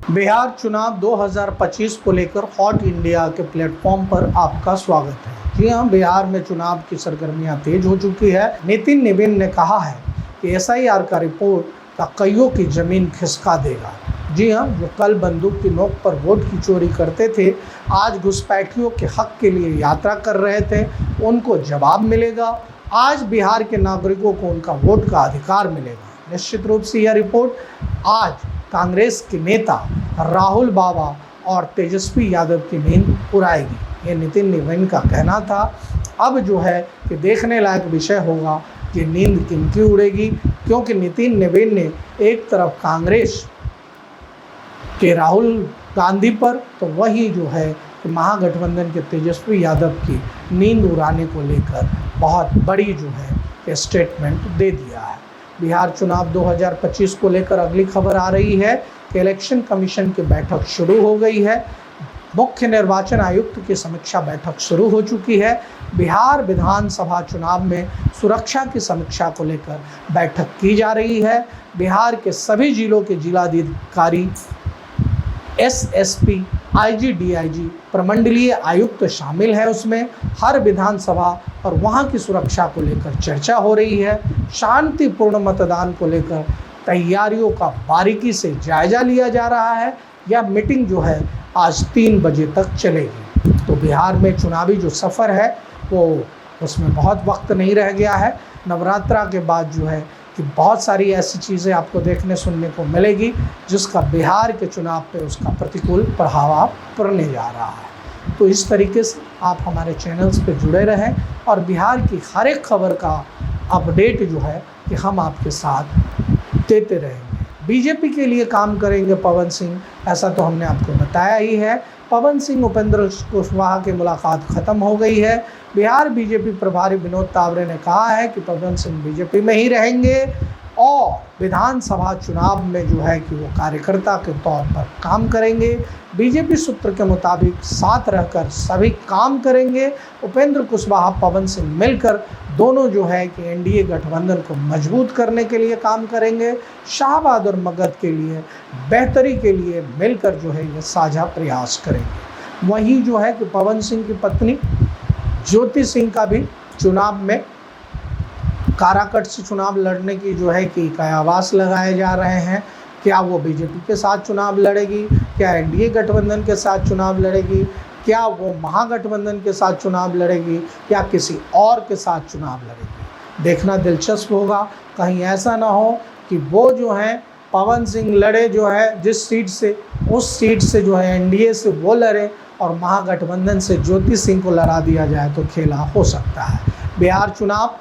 बिहार चुनाव 2025 को लेकर हॉट इंडिया के प्लेटफॉर्म पर आपका स्वागत है। जी हाँ, बिहार में चुनाव की सरगर्मियां तेज हो चुकी है। नितिन नवीन ने कहा है कि एसआईआर का रिपोर्ट का कईयों की जमीन खिसका देगा। जी हाँ, जो कल बंदूक की नोक पर वोट की चोरी करते थे, आज घुसपैठियों के हक के लिए यात्रा कर रहे थे, उनको जवाब मिलेगा। आज बिहार के नागरिकों को उनका वोट का अधिकार मिलेगा। निश्चित रूप से यह रिपोर्ट आज कांग्रेस के नेता राहुल बाबा और तेजस्वी यादव की नींद उड़ाएगी, ये नितिन नवीन का कहना था। अब जो है कि देखने लायक विषय होगा कि नींद किनकी उड़ेगी, क्योंकि नितिन नवीन ने एक तरफ कांग्रेस के राहुल गांधी पर, तो वही जो है कि महागठबंधन के तेजस्वी यादव की नींद उड़ाने को लेकर बहुत बड़ी जो है स्टेटमेंट दे दिया है। बिहार चुनाव 2025 को लेकर अगली खबर आ रही है कि इलेक्शन कमीशन की बैठक शुरू हो गई है। मुख्य निर्वाचन आयुक्त की समीक्षा बैठक शुरू हो चुकी है। बिहार विधानसभा चुनाव में सुरक्षा की समीक्षा को लेकर बैठक की जा रही है। बिहार के सभी जिलों के जिलाधिकारी, एसएसपी, आईजी, डीआईजी, प्रमंडलीय आयुक्त शामिल है। उसमें हर विधानसभा और वहां की सुरक्षा को लेकर चर्चा हो रही है। शांतिपूर्ण मतदान को लेकर तैयारियों का बारीकी से जायजा लिया जा रहा है। यह मीटिंग जो है आज 3 बजे तक चलेगी। तो बिहार में चुनावी जो सफ़र है वो उसमें बहुत वक्त नहीं रह गया है। नवरात्रा के बाद जो है कि बहुत सारी ऐसी चीज़ें आपको देखने सुनने को मिलेगी जिसका बिहार के चुनाव पे उसका प्रतिकूल प्रभाव पड़ने जा रहा है। तो इस तरीके से आप हमारे चैनल्स पे जुड़े रहें और बिहार की हर एक खबर का अपडेट जो है कि हम आपके साथ देते रहेंगे। बीजेपी के लिए काम करेंगे पवन सिंह, ऐसा तो हमने आपको बताया ही है। पवन सिंह उपेंद्र कुशवाहा की मुलाकात ख़त्म हो गई है। बिहार बीजेपी प्रभारी विनोद तावरे ने कहा है कि पवन सिंह बीजेपी में ही रहेंगे और विधानसभा चुनाव में जो है कि वो कार्यकर्ता के तौर पर काम करेंगे। बीजेपी सूत्र के मुताबिक साथ रहकर सभी काम करेंगे। उपेंद्र कुशवाहा, पवन सिंह मिलकर दोनों जो है कि एनडीए गठबंधन को मजबूत करने के लिए काम करेंगे। शाहबाद और मगध के लिए बेहतरी के लिए मिलकर जो है ये साझा प्रयास करेंगे। वहीं जो है कि पवन सिंह की पत्नी ज्योति सिंह का भी चुनाव में काराकट से चुनाव लड़ने की जो है कि कयास लगाए जा रहे हैं। क्या वो बीजेपी के साथ चुनाव लड़ेगी, क्या एनडीए गठबंधन के साथ चुनाव लड़ेगी, क्या वो महागठबंधन के साथ चुनाव लड़ेगी या किसी और के साथ चुनाव लड़ेगी, देखना दिलचस्प होगा। कहीं ऐसा ना हो कि वो जो है पवन सिंह लड़े जो है जिस सीट से, उस सीट से जो है एनडीए से वो लड़े और महागठबंधन से ज्योति सिंह को लड़ा दिया जाए, तो खेला हो सकता है। बिहार चुनाव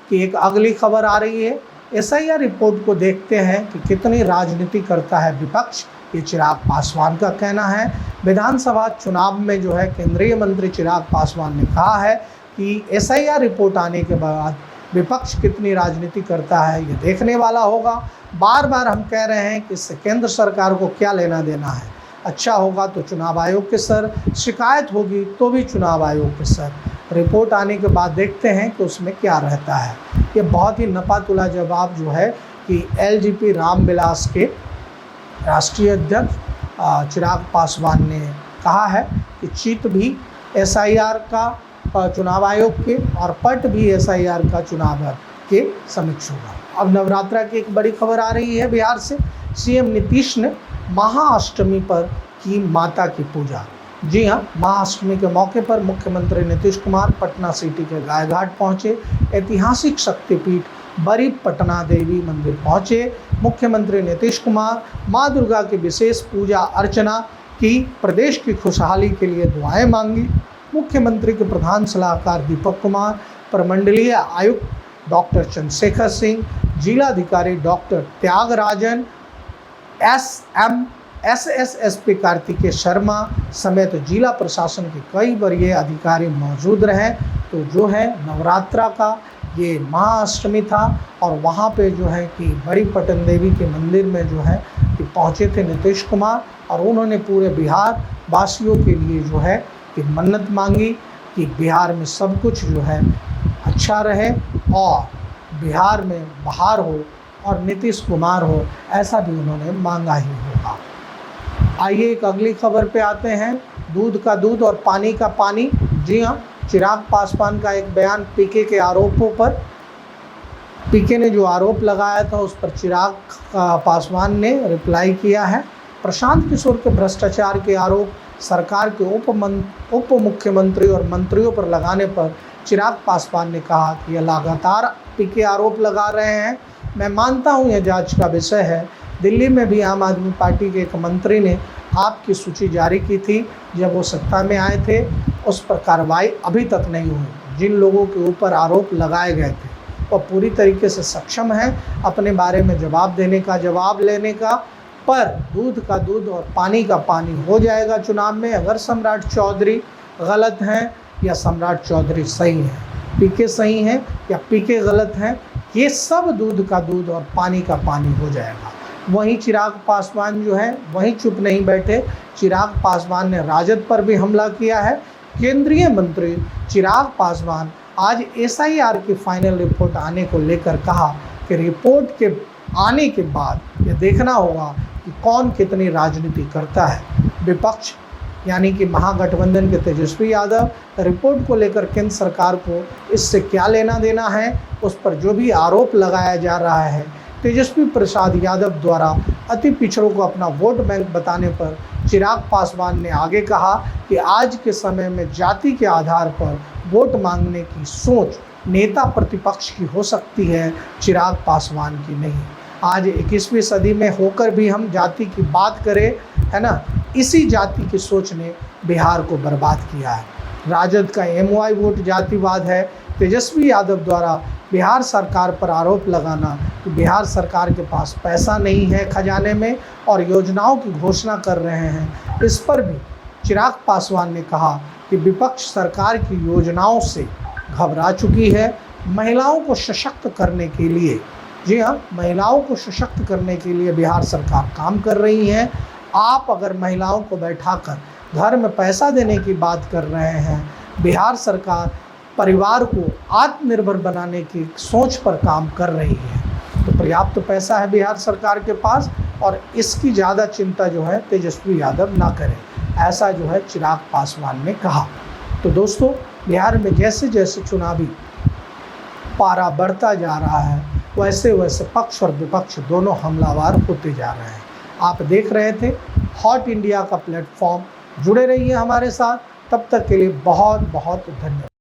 की एक अगली खबर आ रही है। एसआईआर रिपोर्ट को देखते हैं कि कितनी राजनीति करता है विपक्ष, ये चिराग पासवान का कहना है। विधानसभा चुनाव में जो है केंद्रीय मंत्री चिराग पासवान ने कहा है कि एसआईआर रिपोर्ट आने के बाद विपक्ष कितनी राजनीति करता है ये देखने वाला होगा। बार बार हम कह रहे हैं कि इससे केंद्र सरकार को क्या लेना देना है। अच्छा होगा तो चुनाव आयोग के सर, शिकायत होगी तो भी चुनाव आयोग के सर। रिपोर्ट आने के बाद देखते हैं कि उसमें क्या रहता है। ये बहुत ही नपातुला जवाब जो है कि एलजीपी रामविलास के राष्ट्रीय अध्यक्ष चिराग पासवान ने कहा है कि चित भी एसआईआर का चुनाव आयोग के और पट भी एसआईआर का चुनाव के समक्ष होगा। अब नवरात्रा की एक बड़ी खबर आ रही है बिहार से। सीएम नीतीश ने महाअष्टमी पर की माता की पूजा। जी हाँ, महाअष्टमी के मौके पर मुख्यमंत्री नीतीश कुमार पटना सिटी के गायघाट पहुँचे। ऐतिहासिक शक्तिपीठ बड़ी पटना देवी मंदिर पहुँचे। मुख्यमंत्री नीतीश कुमार माँ दुर्गा की विशेष पूजा अर्चना की, प्रदेश की खुशहाली के लिए दुआएं मांगी। मुख्यमंत्री के प्रधान सलाहकार दीपक कुमार, प्रमंडलीय आयुक्त डॉक्टर चंद्रशेखर सिंह, जिलाधिकारी डॉक्टर त्यागराजन, एसएसएसपी कार्तिकेय शर्मा समेत जिला प्रशासन के कई वरीय अधिकारी मौजूद रहे। तो जो है नवरात्रा का ये महाअष्टमी था और वहाँ पे जो है कि बड़ी पटन देवी के मंदिर में जो है कि पहुँचे थे नीतीश कुमार और उन्होंने पूरे बिहार वासियों के लिए जो है कि मन्नत मांगी कि बिहार में सब कुछ जो है अच्छा रहे और बिहार में बहार हो और नीतीश कुमार हो, ऐसा भी उन्होंने मांगा ही होगा। आइए एक अगली खबर पे आते हैं। दूध का दूध और पानी का पानी। जी हाँ, चिराग पासवान का एक बयान पीके के आरोपों पर। पीके ने जो आरोप लगाया था उस पर चिराग पासवान ने रिप्लाई किया है। प्रशांत किशोर के भ्रष्टाचार के आरोप सरकार के उप मुख्यमंत्री और मंत्रियों पर लगाने पर चिराग पासवान ने कहा कि यह लगातार पीके आरोप लगा रहे हैं। मैं मानता हूं यह जांच का विषय है। दिल्ली में भी आम आदमी पार्टी के एक मंत्री ने आपकी सूची जारी की थी जब वो सत्ता में आए थे, उस पर कार्रवाई अभी तक नहीं हुई। जिन लोगों के ऊपर आरोप लगाए गए थे वह पूरी तरीके से सक्षम है अपने बारे में जवाब देने का, जवाब लेने का। पर दूध का दूध और पानी का पानी हो जाएगा चुनाव में अगर सम्राट चौधरी गलत हैं या सम्राट चौधरी सही हैं, पीके सही हैं या पीके गलत हैं। ये सब दूध का दूध और पानी का पानी हो जाएगा। वहीं चिराग पासवान जो है वहीं चुप नहीं बैठे। चिराग पासवान ने राजद पर भी हमला किया है। केंद्रीय मंत्री चिराग पासवान आज एसआईआर की फाइनल रिपोर्ट आने को लेकर कहा कि रिपोर्ट के आने के बाद ये देखना होगा कि कौन कितनी राजनीति करता है। विपक्ष यानी कि महागठबंधन के तेजस्वी यादव रिपोर्ट को लेकर केंद्र सरकार को इससे क्या लेना देना है, उस पर जो भी आरोप लगाया जा रहा है। तेजस्वी प्रसाद यादव द्वारा अति पिछड़ों को अपना वोट बैंक बताने पर चिराग पासवान ने आगे कहा कि आज के समय में जाति के आधार पर वोट मांगने की सोच नेता प्रतिपक्ष की हो सकती है, चिराग पासवान की नहीं। आज 21वीं सदी में होकर भी हम जाति की बात करें, है ना, इसी जाति की सोच ने बिहार को बर्बाद किया है। राजद का एमवाई वोट जातिवाद है। तेजस्वी यादव द्वारा बिहार सरकार पर आरोप लगाना कि बिहार सरकार के पास पैसा नहीं है खजाने में और योजनाओं की घोषणा कर रहे हैं, इस पर भी चिराग पासवान ने कहा कि विपक्ष सरकार की योजनाओं से घबरा चुकी है। महिलाओं को सशक्त करने के लिए, जी हाँ, महिलाओं को सशक्त करने के लिए बिहार सरकार काम कर रही है। आप अगर महिलाओं को बैठाकर घर में पैसा देने की बात कर रहे हैं, बिहार सरकार परिवार को आत्मनिर्भर बनाने की सोच पर काम कर रही है, तो पर्याप्त पैसा है बिहार सरकार के पास और इसकी ज़्यादा चिंता जो है तेजस्वी यादव ना करें, ऐसा जो है चिराग पासवान ने कहा। तो दोस्तों, बिहार में जैसे जैसे चुनावी पारा बढ़ता जा रहा है वैसे वैसे पक्ष और विपक्ष दोनों हमलावर होते जा रहे हैं। आप देख रहे थे हॉट इंडिया का प्लेटफॉर्म। जुड़े रहिए हमारे साथ। तब तक के लिए बहुत बहुत धन्यवाद।